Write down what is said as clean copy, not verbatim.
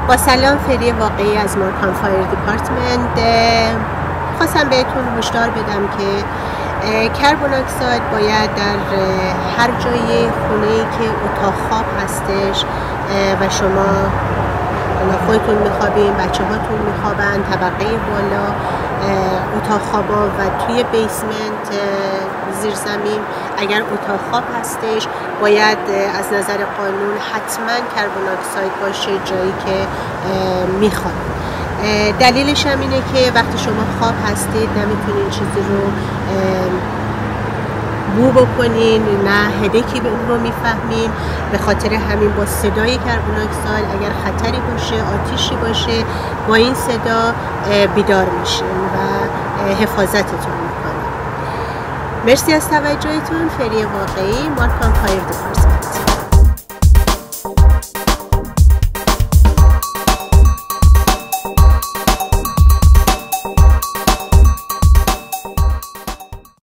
با سلام، فری واقعی از مارکان فایر دیپارتمنت. خواستم بهتون هشدار بدم که کربن اکساید باید در هر جای خونه‌ای که اتاق خواب هستش و شما خودتون میخوابین، بچه هاتون میخوابن، طبقه بالا اتاق خوابا و توی بیسمنت زیر زمین اگر اتاق خواب هستش باید از نظر قانون حتما کربن اکساید باشه جایی که میخواد. دلیلش هم اینه که وقتی شما خواب هستید نمیتونین چیزی رو بو بکنین، نه هدکی رو میفهمین. به خاطر همین با صدای کربن اکساید اگر خطری باشه، آتیشی باشه، با این صدا بیدار میشین و حفاظتتون میکنه. مرسی از توجهتون. فری واقعی، مارکان فایر دیپارتمنت.